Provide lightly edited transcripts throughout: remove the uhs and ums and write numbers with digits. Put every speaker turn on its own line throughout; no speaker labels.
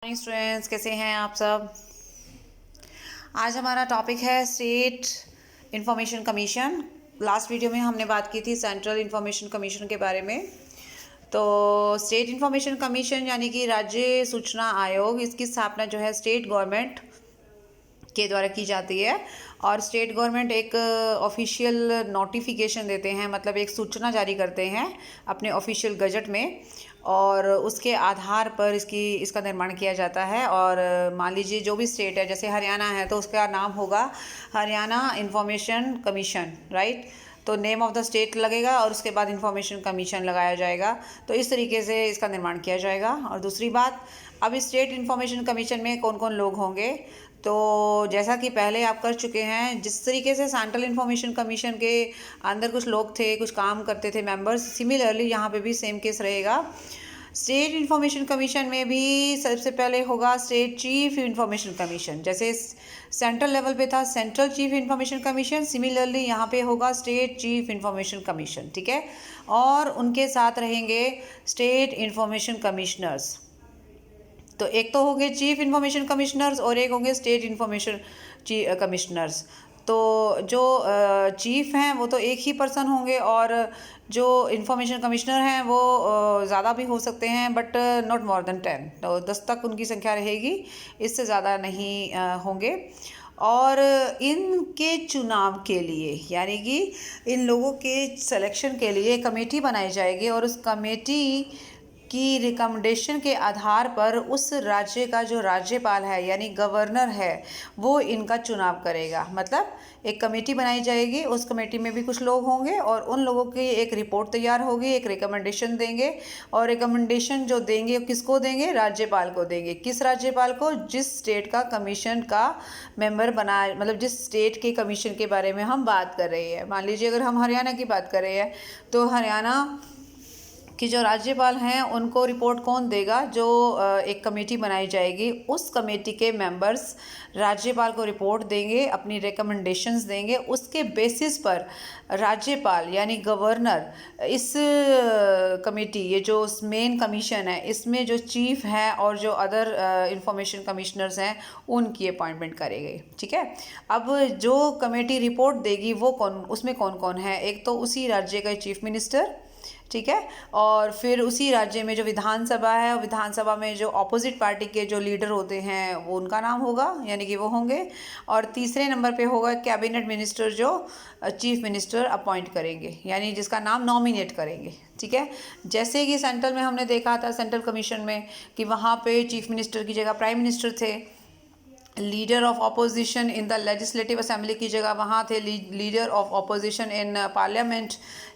Morning students, कैसे हैं आप सब। आज हमारा टॉपिक है state information commission. Last video में हमने बात की थी सेंट्रल इंफॉर्मेशन कमीशन के बारे में। तो स्टेट इंफॉर्मेशन कमीशन यानी कि राज्य सूचना आयोग, इसकी स्थापना जो है स्टेट गवर्नमेंट के द्वारा की जाती है। और स्टेट गवर्नमेंट एक ऑफिशियल नोटिफिकेशन देते हैं, मतलब एक सूचना जारी करते हैं अपने ऑफिशियल गजट में, और उसके आधार पर इसका निर्माण किया जाता है। और मान लीजिए जो भी स्टेट है, जैसे हरियाणा है तो उसका नाम होगा हरियाणा इंफॉर्मेशन कमीशन, राइट। तो नेम ऑफ द स्टेट लगेगा और उसके बाद इंफॉर्मेशन कमीशन लगाया जाएगा। तो इस तरीके से इसका निर्माण किया जाएगा। और दूसरी बात, अब इस स्टेट इंफॉर्मेशन कमीशन में कौन कौन लोग होंगे, तो जैसा कि पहले आप कर चुके हैं, जिस तरीके से सेंट्रल इंफॉर्मेशन कमीशन के अंदर कुछ लोग थे, कुछ काम करते थे मेंबर्स, सिमिलरली यहाँ पे भी सेम केस रहेगा। स्टेट इंफॉर्मेशन कमीशन में भी सबसे पहले होगा स्टेट चीफ इंफॉर्मेशन कमीशन। जैसे सेंट्रल लेवल पे था central chief information commission, similarly यहाँ पे होगा स्टेट चीफ इंफॉर्मेशन कमीशन, ठीक है। और उनके साथ रहेंगे स्टेट इंफॉर्मेशन कमिश्नर्स। तो एक तो होंगे चीफ इंफॉर्मेशन कमिश्नर्स और एक होंगे स्टेट इंफॉर्मेशन कमिश्नर्स। तो जो चीफ हैं वो तो एक ही पर्सन होंगे, और जो इंफॉर्मेशन कमिश्नर हैं वो ज़्यादा भी हो सकते हैं, बट नॉट मोर देन 10। तो 10 तक उनकी संख्या रहेगी, इससे ज़्यादा नहीं होंगे। और इनके चुनाव के लिए, यानी कि इन लोगों के सिलेक्शन के लिए कमेटी बनाई जाएगी, और उस कमेटी की रिकमेंडेशन के आधार पर उस राज्य का जो राज्यपाल है यानी गवर्नर है वो इनका चुनाव करेगा। मतलब एक कमेटी बनाई जाएगी, उस कमेटी में भी कुछ लोग होंगे और उन लोगों की एक रिपोर्ट तैयार होगी, एक रिकमेंडेशन देंगे। और रिकमेंडेशन जो देंगे किसको देंगे? राज्यपाल को देंगे। किस राज्यपाल को? जिस स्टेट का कमीशन का मेंबर बना, मतलब जिस स्टेट के कमीशन के बारे में हम बात कर रहे हैं। मान लीजिए अगर हम हरियाणा की बात कर रहे हैं तो हरियाणा कि जो राज्यपाल हैं उनको रिपोर्ट कौन देगा? जो एक कमेटी बनाई जाएगी, उस कमेटी के मेंबर्स राज्यपाल को रिपोर्ट देंगे, अपनी रिकमेंडेशंस देंगे। उसके बेसिस पर राज्यपाल यानी गवर्नर इस कमेटी, ये जो मेन कमीशन है, इसमें जो चीफ है और जो अदर इंफॉर्मेशन कमिश्नर्स हैं उनकी अपॉइंटमेंट करेंगे, ठीक है। अब जो कमेटी रिपोर्ट देगी वो उसमें कौन कौन है? एक तो उसी राज्य का चीफ मिनिस्टर, ठीक है। और फिर उसी राज्य में जो विधानसभा है, विधानसभा में जो ऑपोजिट पार्टी के जो लीडर होते हैं वो उनका नाम होगा, यानी कि वो होंगे। और तीसरे नंबर पे होगा कैबिनेट मिनिस्टर, जो चीफ मिनिस्टर अपॉइंट करेंगे, यानी जिसका नाम नॉमिनेट करेंगे, ठीक है। जैसे कि सेंट्रल में हमने देखा था सेंट्रल कमीशन में कि वहाँ पे चीफ मिनिस्टर की जगह प्राइम मिनिस्टर थे, leader of opposition in the legislative assembly की जगह वहाँ थे leader of opposition in parliament,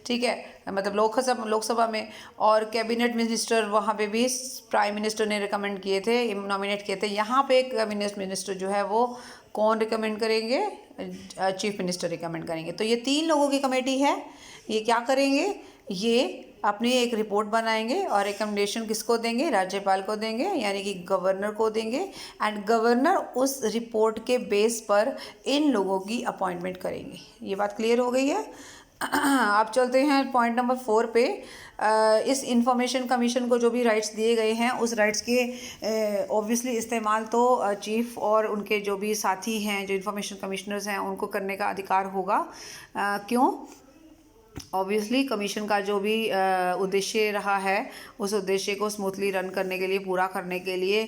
ठीक है, मतलब लोकसभा में। और कैबिनेट मिनिस्टर वहाँ पे भी प्राइम मिनिस्टर ने रिकमेंड किए थे, नॉमिनेट किए थे। यहाँ पे कैबिनेट मिनिस्टर जो है वो कौन रिकमेंड करेंगे? चीफ मिनिस्टर रिकमेंड करेंगे। तो ये 3 लोगों की कमेटी है। ये क्या करेंगे? ये अपनी एक रिपोर्ट बनाएंगे और रिकमेंडेशन किसको देंगे? राज्यपाल को देंगे, यानी कि गवर्नर को देंगे। एंड गवर्नर उस रिपोर्ट के बेस पर इन लोगों की अपॉइंटमेंट करेंगे। ये बात क्लियर हो गई है? आप चलते हैं पॉइंट नंबर 4 पे। इस इंफॉर्मेशन कमीशन को जो भी राइट्स दिए गए हैं उस राइट्स के ऑब्वियसली इस्तेमाल तो चीफ और उनके जो भी साथी हैं, जो इंफॉर्मेशन कमिश्नर्स हैं, उनको करने का अधिकार होगा। क्यों? ऑब्वियसली कमीशन का जो भी उद्देश्य रहा है उस उद्देश्य को स्मूथली रन करने के लिए, पूरा करने के लिए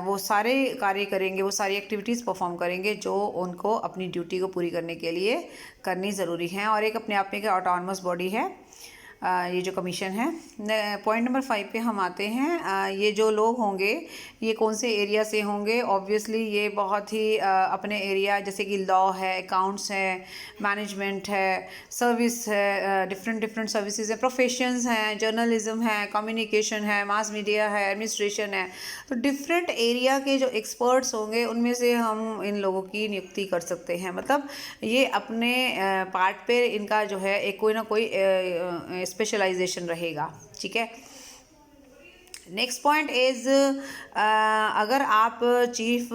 वो सारे कार्य करेंगे, वो सारी एक्टिविटीज़ परफॉर्म करेंगे जो उनको अपनी ड्यूटी को पूरी करने के लिए करनी ज़रूरी है। और एक अपने आप में एक ऑटोनमस बॉडी है ये जो कमीशन है। पॉइंट नंबर 5 पे हम आते हैं। ये जो लोग होंगे ये कौन से एरिया से होंगे? ऑब्वियसली ये बहुत ही अपने एरिया, जैसे कि लॉ है, अकाउंट्स है, मैनेजमेंट है, सर्विस है, डिफरेंट सर्विसेज है, प्रोफेशंस हैं, जर्नलिज्म है, कम्युनिकेशन है, मास मीडिया है, एडमिनिस्ट्रेशन है। तो डिफरेंट एरिया के जो एक्सपर्ट्स होंगे उनमें से हम इन लोगों की नियुक्ति कर सकते हैं। मतलब ये अपने पार्ट पे इनका जो है एक कोई ना कोई स्पेशलाइजेशन रहेगा, ठीक है। नेक्स्ट पॉइंट इज़, अगर आप चीफ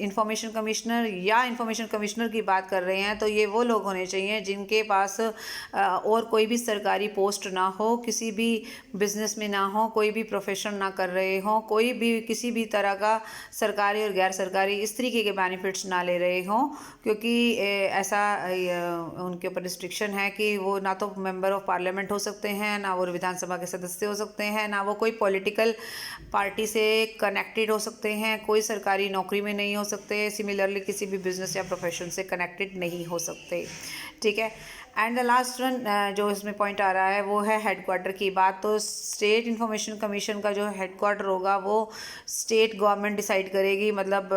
इंफॉर्मेशन कमिश्नर या इंफॉर्मेशन कमिश्नर की बात कर रहे हैं तो ये वो लोग होने चाहिए जिनके पास और कोई भी सरकारी पोस्ट ना हो, किसी भी बिजनेस में ना हो, कोई भी प्रोफेशन ना कर रहे हों, कोई भी किसी भी तरह का सरकारी और गैर सरकारी इस तरीके के बेनिफिट्स ना ले रहे हों, क्योंकि ऐसा उनके ऊपर रिस्ट्रिक्शन है कि वो ना तो मेंबर ऑफ पार्लियामेंट हो सकते हैं, ना वो विधानसभा के सदस्य हो सकते हैं, ना वो कोई पॉलिटिकल पार्टी से कनेक्टेड हो सकते हैं, कोई सरकारी नौकरी में नहीं हो सकते, सिमिलरली किसी भी बिजनेस या प्रोफेशन से कनेक्टेड नहीं हो सकते। ठीक है। एंड द लास्ट वन जो इसमें पॉइंट आ रहा है वो है हेडक्वार्टर की बात। तो स्टेट इंफॉर्मेशन कमीशन का जो हेडक्वार्टर होगा वो स्टेट गवर्नमेंट डिसाइड करेगी, मतलब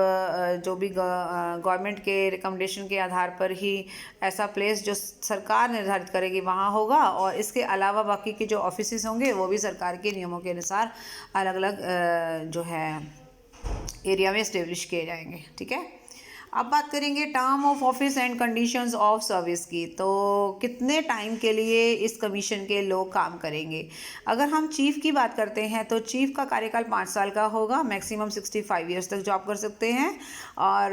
जो भी गवर्नमेंट के रिकमेंडेशन के आधार पर ही ऐसा प्लेस जो सरकार निर्धारित करेगी वहाँ होगा, और इसके अलावा बाकी के जो ऑफिसेस होंगे वो भी सरकार के नियमों के अनुसार अलग अलग जो है एरिया में इस्टेब्लिश किए जाएंगे। ठीक है। अब बात करेंगे term of office and conditions of service की। तो कितने टाइम के लिए इस कमीशन के लोग काम करेंगे। अगर हम चीफ की बात करते हैं तो चीफ का कार्यकाल 5 साल का होगा, मैक्सिमम 65 ईयर्स तक जॉब कर सकते हैं, और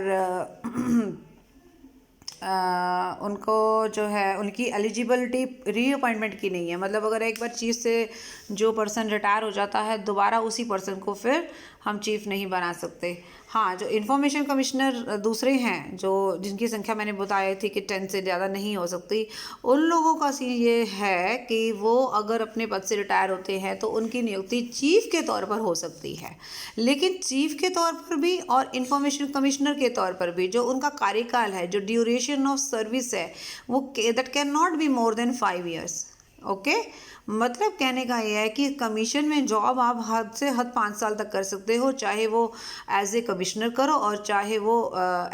उनको जो है उनकी एलिजिबिलिटी रीअपॉइंटमेंट की नहीं है, मतलब अगर एक बार चीफ से जो पर्सन रिटायर हो जाता है दोबारा उसी पर्सन को फिर हम चीफ नहीं बना सकते। हाँ, जो इंफॉर्मेशन कमिश्नर दूसरे हैं जो जिनकी संख्या मैंने बताई थी कि 10 से ज़्यादा नहीं हो सकती, उन लोगों का सीन ये है कि वो अगर अपने पद से रिटायर होते हैं तो उनकी नियुक्ति चीफ के तौर पर हो सकती है, लेकिन चीफ के तौर पर भी और इंफॉर्मेशन कमिश्नर के तौर पर भी जो उनका कार्यकाल है, जो ड्यूरेशन ऑफ सर्विस है, वो that can not be more than 5 years. Okay, मतलब कहने का यह है कि कमीशन में जॉब आप हद से हद 5 साल तक कर सकते हो, चाहे वो एज ए कमिश्नर करो और चाहे वो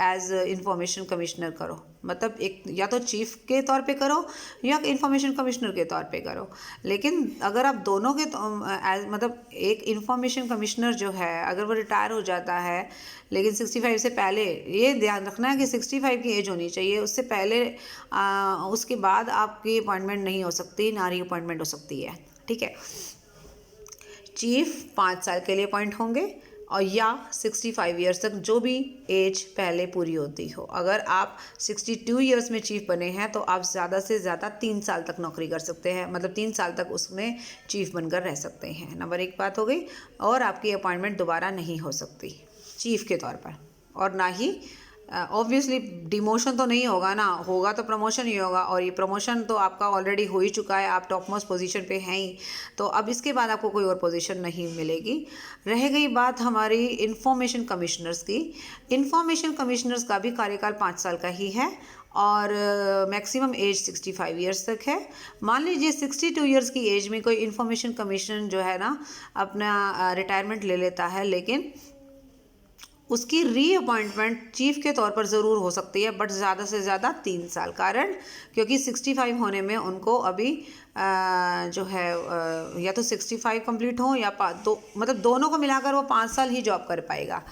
एज इंफॉर्मेशन कमिश्नर करो, मतलब एक या तो चीफ के तौर पे करो या इंफॉर्मेशन कमिश्नर के तौर पे करो। लेकिन अगर आप दोनों के मतलब एक इंफॉर्मेशन कमिश्नर जो है अगर वो रिटायर हो जाता है, लेकिन 65 से पहले, ये ध्यान रखना है कि 65 की एज होनी चाहिए, उससे पहले उसके बाद आपकी अपॉइंटमेंट नहीं हो सकती, ना री अपॉइंटमेंट हो सकती है। ठीक है। चीफ 5 साल के लिए अपॉइंट होंगे और या 65 ईयर्स तक जो भी एज पहले पूरी होती हो। अगर आप 62 ईयर्स में चीफ बने हैं तो आप ज़्यादा से ज़्यादा 3 साल तक नौकरी कर सकते हैं, मतलब 3 साल तक उसमें चीफ बनकर रह सकते हैं। नंबर 1 बात हो गई, और आपकी अपॉइंटमेंट दोबारा नहीं हो सकती चीफ के तौर पर, और ना ही ऑब्वियसली डिमोशन तो नहीं होगा ना, होगा तो प्रमोशन ही होगा, और ये प्रमोशन तो आपका ऑलरेडी हो ही चुका है, आप टॉप मोस्ट पोजीशन पे हैं ही, तो अब इसके बाद आपको कोई और पोजीशन नहीं मिलेगी। रह गई बात हमारी इंफॉर्मेशन कमिश्नर्स की। इंफॉर्मेशन कमिश्नर्स का भी कार्यकाल 5 साल का ही है और मैक्सिमम एज 65 ईयर्स तक है। मान लीजिए 62 ईयर्स की एज में कोई इंफॉर्मेशन कमिश्नर जो है ना अपना रिटायरमेंट ले लेता है, लेकिन उसकी रीअपॉइंटमेंट चीफ के तौर पर ज़रूर हो सकती है, बट ज़्यादा से ज़्यादा 3 साल। कारण क्योंकि 65 होने में उनको अभी जो है या तो 65 कंप्लीट हो या मतलब दोनों को मिलाकर वो 5 साल ही जॉब कर पाएगा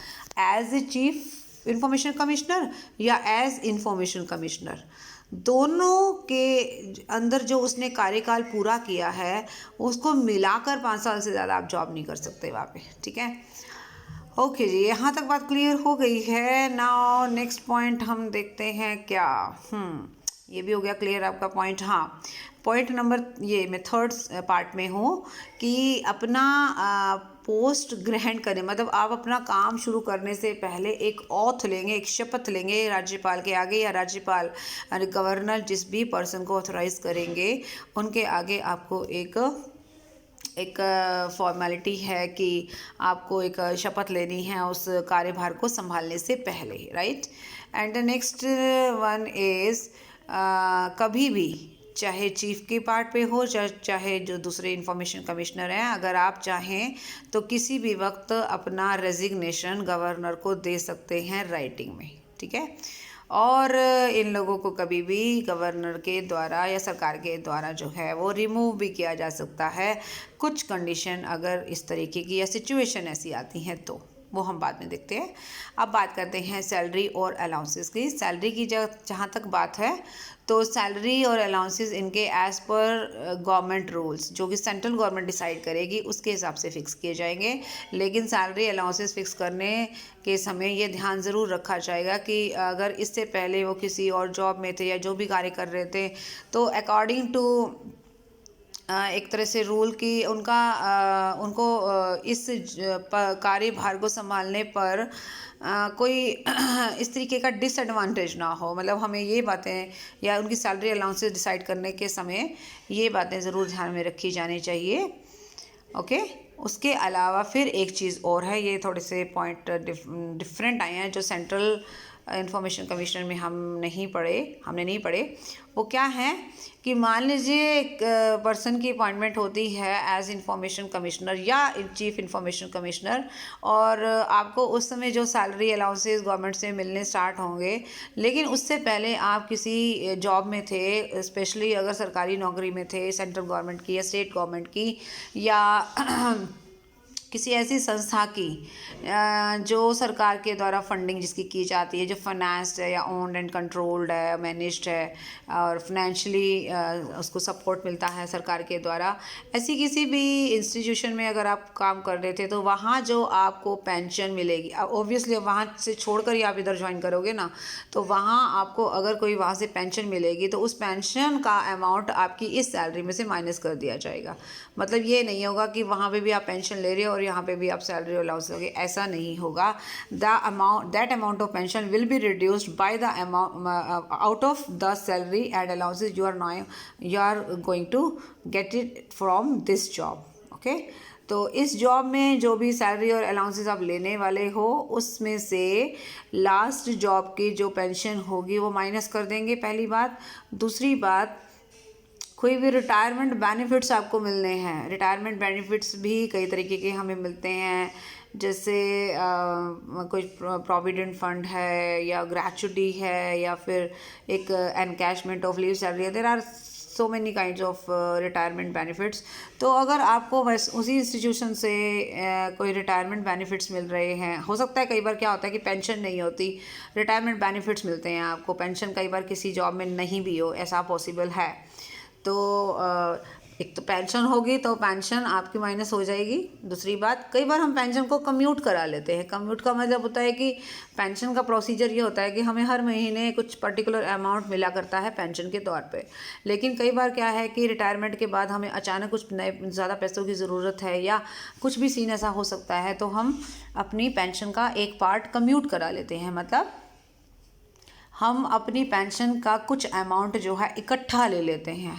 as a chief information commissioner या एज इंफॉर्मेशन कमिश्नर। दोनों के अंदर जो उसने कार्यकाल पूरा किया है उसको मिलाकर 5 साल से ज़्यादा आप जॉब नहीं कर सकते वहाँ पे। ठीक है। ओके जी, यहाँ तक बात क्लियर हो गई है। नाउ नेक्स्ट पॉइंट हम देखते हैं क्या। ये भी हो गया क्लियर आपका पॉइंट। हाँ, पॉइंट नंबर ये मैं थर्ड पार्ट में हूँ कि अपना पोस्ट ग्रहण करें, मतलब आप अपना काम शुरू करने से पहले एक ऑथ लेंगे, एक शपथ लेंगे राज्यपाल के आगे, या राज्यपाल गवर्नर जिस भी पर्सन को ऑथोराइज करेंगे उनके आगे आपको एक फॉर्मेलिटी है कि आपको एक शपथ लेनी है उस कार्यभार को संभालने से पहले, right. And the next one is कभी भी चाहे चीफ के पार्ट पे हो चाहे जो दूसरे इंफॉर्मेशन कमिश्नर हैं, अगर आप चाहें तो किसी भी वक्त अपना रेजिग्नेशन गवर्नर को दे सकते हैं राइटिंग में। ठीक है। और इन लोगों को कभी भी गवर्नर के द्वारा या सरकार के द्वारा जो है वो रिमूव भी किया जा सकता है, कुछ कंडीशन अगर इस तरीके की या सिचुएशन ऐसी आती हैं तो। वो हम बाद में देखते हैं। अब बात करते हैं सैलरी और अलाउंसेस की। सैलरी की जहाँ तक बात है तो सैलरी और अलाउंसेस इनके एज़ पर गवर्नमेंट रूल्स, जो कि सेंट्रल गवर्नमेंट डिसाइड करेगी, उसके हिसाब से फिक्स किए जाएंगे। लेकिन सैलरी अलाउंसेस फिक्स करने के समय ये ध्यान ज़रूर रखा जाएगा कि अगर इससे पहले वो किसी और जॉब में थे या जो भी कार्य कर रहे थे, तो अकॉर्डिंग टू एक तरह से रूल की उनको इस कार्यभार को संभालने पर कोई इस तरीके का डिसएडवांटेज ना हो। मतलब हमें ये बातें या उनकी सैलरी अलाउंसेस डिसाइड करने के समय ये बातें ज़रूर ध्यान में रखी जानी चाहिए। ओके, उसके अलावा फिर एक चीज़ और है, ये थोड़े से पॉइंट डिफरेंट आए हैं जो सेंट्रल इंफॉर्मेशन कमिश्नर में हमने नहीं पढ़े। वो क्या है कि मान लीजिए एक पर्सन की अपॉइंटमेंट होती है एज इंफॉर्मेशन कमिश्नर या चीफ इंफॉर्मेशन कमिश्नर, और आपको उस समय जो सैलरी अलाउंसेस गवर्नमेंट से मिलने स्टार्ट होंगे, लेकिन उससे पहले आप किसी जॉब में थे, स्पेशली अगर सरकारी नौकरी में थे, सेंट्रल गवर्नमेंट की या स्टेट गवर्नमेंट की या किसी ऐसी संस्था की जो सरकार के द्वारा फंडिंग जिसकी की जाती है, जो फाइनेंस्ड है या ओन्ड एंड कंट्रोल्ड है, मैनेज्ड है और फाइनेंशियली उसको सपोर्ट मिलता है सरकार के द्वारा, ऐसी किसी भी इंस्टीट्यूशन में अगर आप काम कर रहे थे, तो वहाँ जो आपको पेंशन मिलेगी, ऑब्वियसली वहाँ से छोड़कर ही आप इधर ज्वाइन करोगे ना, तो वहाँ आपको अगर कोई वहाँ से पेंशन मिलेगी तो उस पेंशन का अमाउंट आपकी इस सैलरी में से माइनस कर दिया जाएगा। मतलब ये नहीं होगा कि वहाँ पे भी आप पेंशन ले रहे हो और यहाँ पे भी आप सैलरी अलाउंस लोगे, ऐसा नहीं होगा। That amount of pension will be reduced by the amount out of the salary and allowances you are going to get it from this job. Okay, तो इस जॉब में जो भी सैलरी और अलाउंसेस आप लेने वाले हो, उसमें से लास्ट जॉब की जो पेंशन होगी वो माइनस कर देंगे, पहली बात। दूसरी बात, कोई भी रिटायरमेंट बेनिफिट्स आपको मिलने हैं। रिटायरमेंट बेनिफिट्स भी कई तरीके के हमें मिलते हैं, जैसे कोई प्रोविडेंट फंड है या ग्रेचुटी है या फिर एक एनकैशमेंट ऑफ लीव सैलरी है। There are so many kinds of retirement benefits. तो अगर आपको बस उसी इंस्टीट्यूशन से कोई रिटायरमेंट बेनिफिट्स मिल रहे हैं, हो सकता है कई बार क्या होता है कि पेंशन नहीं होती, रिटायरमेंट बेनिफिट्स मिलते हैं आपको, पेंशन कई बार किसी जॉब में नहीं भी हो, ऐसा पॉसिबल है। तो एक तो पेंशन होगी तो पेंशन आपकी माइनस हो जाएगी। दूसरी बात, कई बार हम पेंशन को कम्यूट करा लेते हैं। कम्यूट का मतलब होता है कि पेंशन का प्रोसीजर ये होता है कि हमें हर महीने कुछ पर्टिकुलर अमाउंट मिला करता है पेंशन के तौर पे, लेकिन कई बार क्या है कि रिटायरमेंट के बाद हमें अचानक कुछ नए ज़्यादा पैसों की ज़रूरत है या कुछ भी सीन ऐसा हो सकता है, तो हम अपनी पेंशन का एक पार्ट कम्यूट करा लेते हैं। मतलब हम अपनी पेंशन का कुछ अमाउंट जो है इकट्ठा ले लेते हैं,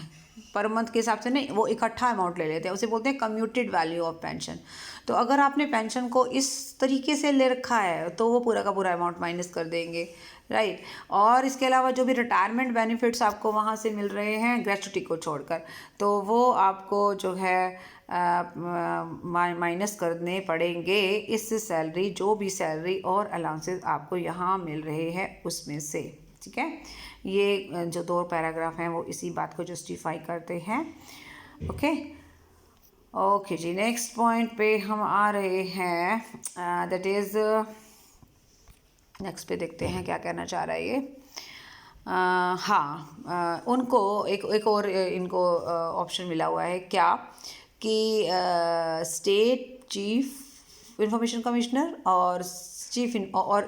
पर मंथ के हिसाब से नहीं, वो इकट्ठा अमाउंट ले लेते हैं, उसे बोलते हैं कम्यूटेड वैल्यू ऑफ पेंशन। तो अगर आपने पेंशन को इस तरीके से ले रखा है तो वो पूरा का पूरा अमाउंट माइनस कर देंगे, राइट। और इसके अलावा जो भी रिटायरमेंट बेनिफिट्स आपको वहाँ से मिल रहे हैं ग्रेचुटी को छोड़कर, तो वो आपको जो है माइनस करने पड़ेंगे इस सैलरी, जो भी सैलरी और अलाउंसेस आपको यहाँ मिल रहे हैं उसमें से, ठीक है। ये जो दो पैराग्राफ हैं वो इसी बात को जस्टिफाई करते हैं। ओके जी, नेक्स्ट पॉइंट पे हम आ रहे हैं, दैट इज़ नेक्स्ट पे देखते हैं क्या कहना चाह रहा है ये। हाँ, उनको एक और इनको ऑप्शन मिला हुआ है क्या कि स्टेट चीफ इंफॉर्मेशन कमिश्नर और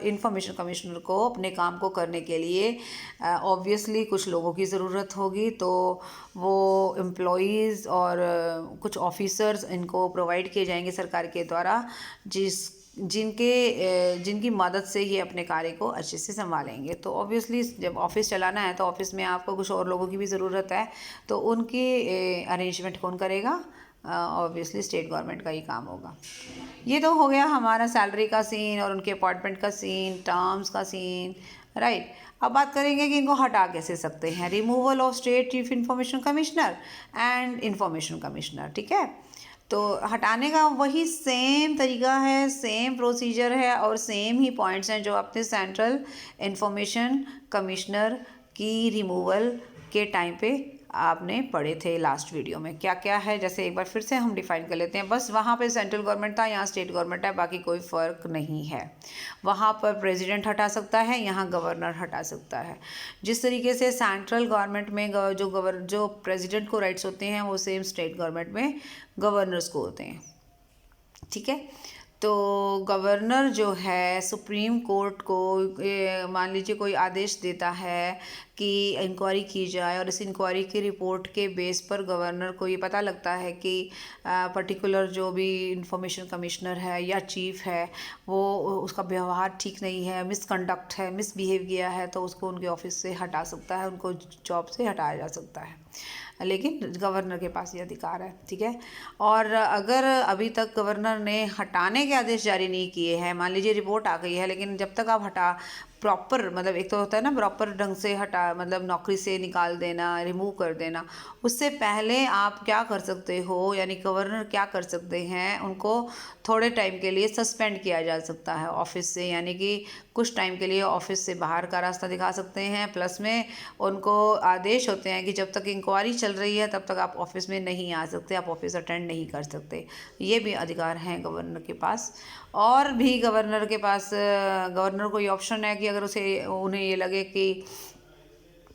इंफॉर्मेशन कमिश्नर को अपने काम को करने के लिए ऑब्वियसली कुछ लोगों की ज़रूरत होगी, तो वो एम्प्लॉयज़ और कुछ ऑफिसर्स इनको प्रोवाइड किए जाएंगे सरकार के द्वारा, जिनकी मदद से ये अपने कार्य को अच्छे से संभालेंगे। तो ऑब्वियसली जब ऑफिस चलाना है तो ऑफिस में आपको कुछ और लोगों की भी ज़रूरत है, तो उनकी अरेंजमेंट कौन करेगा? ऑब्वियसली स्टेट गवर्नमेंट का ही काम होगा। ये तो हो गया हमारा सैलरी का सीन और उनके अपॉइंटमेंट का सीन, टर्म्स का सीन, राइट। अब बात करेंगे कि इनको हटा कैसे सकते हैं। Removal of state chief information commissioner and information commissioner, ठीक है। तो हटाने का वही सेम तरीका है, सेम प्रोसीजर है और सेम ही पॉइंट्स हैं जो अपने सेंट्रल इंफॉर्मेशन कमिश्नर की रिमूवल के टाइम पे आपने पढ़े थे लास्ट वीडियो में। क्या क्या है, जैसे एक बार फिर से हम डिफाइन कर लेते हैं। बस वहाँ पे सेंट्रल गवर्नमेंट था, यहाँ स्टेट गवर्नमेंट है, बाकी कोई फ़र्क नहीं है। वहाँ पर प्रेसिडेंट हटा सकता है, यहाँ गवर्नर हटा सकता है। जिस तरीके से सेंट्रल गवर्नमेंट में जो प्रेसिडेंट को राइट्स होते हैं वो सेम स्टेट गवर्नमेंट में गवर्नर्स को होते हैं। ठीक है, तो गवर्नर जो है सुप्रीम कोर्ट को मान लीजिए कोई आदेश देता है कि इंक्वायरी की जाए, और इस इंक्वायरी की रिपोर्ट के बेस पर गवर्नर को ये पता लगता है कि पर्टिकुलर जो भी इंफॉर्मेशन कमिश्नर है या चीफ है वो उसका व्यवहार ठीक नहीं है, मिसकंडक्ट है, मिसबिहेव किया है, तो उसको उनके ऑफिस से हटा सकता है, उनको जॉब से हटाया जा सकता है। लेकिन गवर्नर के पास ये अधिकार है। ठीक है, और अगर अभी तक गवर्नर ने हटाने के आदेश जारी नहीं किए हैं, मान लीजिए रिपोर्ट आ गई है, लेकिन जब तक आप प्रॉपर, मतलब एक तो होता है ना प्रॉपर ढंग से मतलब नौकरी से निकाल देना, रिमूव कर देना, उससे पहले आप क्या कर सकते हो, यानी गवर्नर क्या कर सकते हैं, उनको थोड़े टाइम के लिए सस्पेंड किया जा सकता है ऑफिस से, यानी कि कुछ टाइम के लिए ऑफिस से बाहर का रास्ता दिखा सकते हैं। प्लस में उनको आदेश होते हैं कि जब तक इंक्वायरी चल रही है तब तक आप ऑफिस में नहीं आ सकते, आप ऑफिस अटेंड नहीं कर सकते। ये भी अधिकार हैं गवर्नर के पास। और भी गवर्नर के पास, गवर्नर को ये ऑप्शन है कि अगर उन्हें ये लगे कि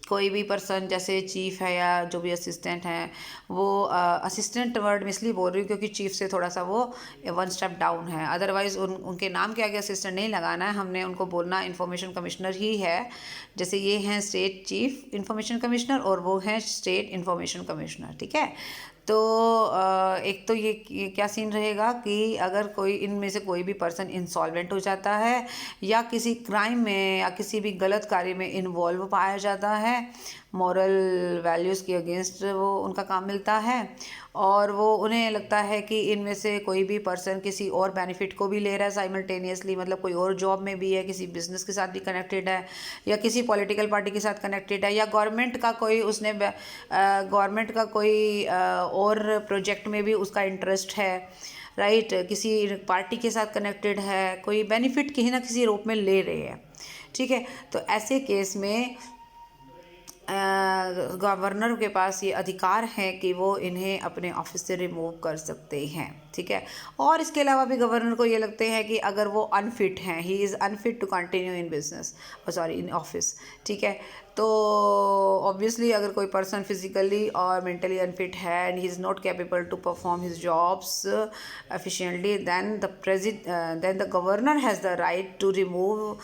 कोई भी पर्सन जैसे चीफ है या जो भी असिस्टेंट हैं, वो असिस्टेंट वर्ड में इसलिए बोल रही हूँ क्योंकि चीफ से थोड़ा सा वो 1 स्टेप डाउन है, अदरवाइज़ उनके नाम के आगे असिस्टेंट नहीं लगाना है, हमने उनको बोलना इंफॉर्मेशन कमिश्नर ही है। जैसे ये हैं स्टेट चीफ इंफॉर्मेशन कमिश्नर और वो हैं स्टेट इंफॉर्मेशन कमिश्नर। ठीक है, तो एक तो ये क्या सीन रहेगा कि अगर कोई इनमें से कोई भी पर्सन इंसॉल्वेंट हो जाता है या किसी क्राइम में या किसी भी गलत कार्य में इन्वॉल्व पाया जाता है, मॉरल वैल्यूज़ के अगेंस्ट वो उनका काम मिलता है, और वो उन्हें लगता है कि इनमें से कोई भी पर्सन किसी और बेनिफिट को भी ले रहा है साइमल्टेनियसली, मतलब कोई और जॉब में भी है, किसी बिजनेस के साथ भी कनेक्टेड है, या किसी पॉलिटिकल पार्टी के साथ कनेक्टेड है, या गवर्नमेंट का कोई और प्रोजेक्ट में भी उसका इंटरेस्ट है, राइट, किसी पार्टी के साथ कनेक्टेड है, कोई बेनिफिट कहीं ना किसी रूप में ले रहे हैं। ठीक है, तो ऐसे केस में गवर्नर के पास ये अधिकार है कि वो इन्हें अपने ऑफिस से रिमूव कर सकते हैं। ठीक है, और इसके अलावा भी गवर्नर को ये लगते हैं कि अगर वो अनफिट हैं, he is unfit to continue in business, sorry in office. ठीक है, तो ऑब्वियसली अगर कोई पर्सन फिजिकली और मेंटली अनफिट है and he is not capable to perform his jobs efficiently, then the governor has the right to remove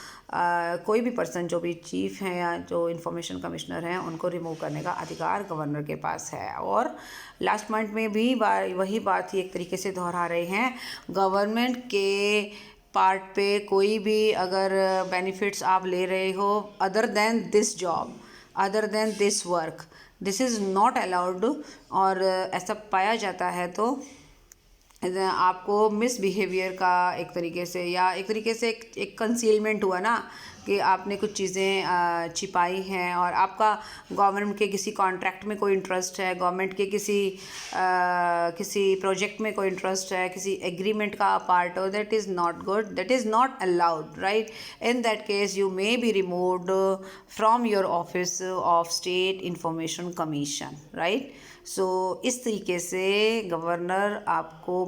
कोई भी person, जो भी चीफ हैं या जो इंफॉर्मेशन कमिश्नर हैं, उनको रिमूव करने का अधिकार गवर्नर के पास है। और लास्ट पॉइंट में भी वही बात ही एक तरीके से दोहरा रहे हैं, गवर्नमेंट के पार्ट पे कोई भी अगर बेनिफिट्स आप ले रहे हो other than this job, other than this work, this is not allowed, और ऐसा पाया जाता है तो आपको मिसबिहेवियर का एक तरीके से एक कंसीलमेंट हुआ ना, कि आपने कुछ चीज़ें छिपाई हैं, और आपका गवर्नमेंट के किसी कॉन्ट्रैक्ट में कोई इंटरेस्ट है, गवर्नमेंट के किसी प्रोजेक्ट में कोई इंटरेस्ट है, किसी एग्रीमेंट का पार्ट हो, that is not good, that is not allowed, right. In that case you may be removed from your office of state information commission, right. So इस तरीके से गवर्नर आपको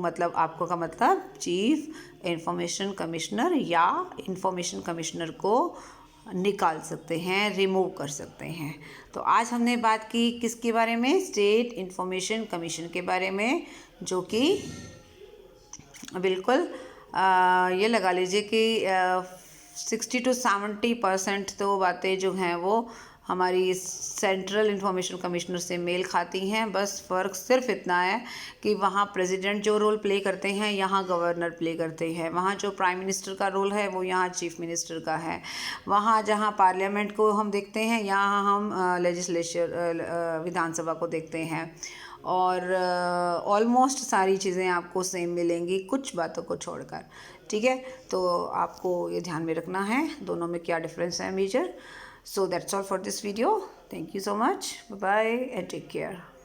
का मतलब चीफ इंफॉर्मेशन कमिश्नर या information commissioner को निकाल सकते हैं, रिमूव कर सकते हैं। तो आज हमने बात की किसके बारे में, स्टेट इंफॉर्मेशन कमीशन के बारे में, जो कि बिल्कुल ये लगा लीजिए कि 60 to 70% तो बातें जो हैं वो हमारी सेंट्रल इंफॉर्मेशन कमिश्नर से मेल खाती हैं। बस फ़र्क सिर्फ इतना है कि वहाँ प्रेसिडेंट जो रोल प्ले करते हैं, यहाँ गवर्नर प्ले करते हैं। वहाँ जो प्राइम मिनिस्टर का रोल है वो यहाँ चीफ मिनिस्टर का है। वहाँ जहाँ पार्लियामेंट को हम देखते हैं, यहाँ हम लेजिस्लेचर विधानसभा को देखते हैं। और ऑलमोस्ट सारी चीज़ें आपको सेम मिलेंगी, कुछ बातों को छोड़कर। ठीक है, तो आपको ये ध्यान में रखना है दोनों में क्या डिफरेंस है major. So that's all for this video. Thank you so much. Bye bye and take care.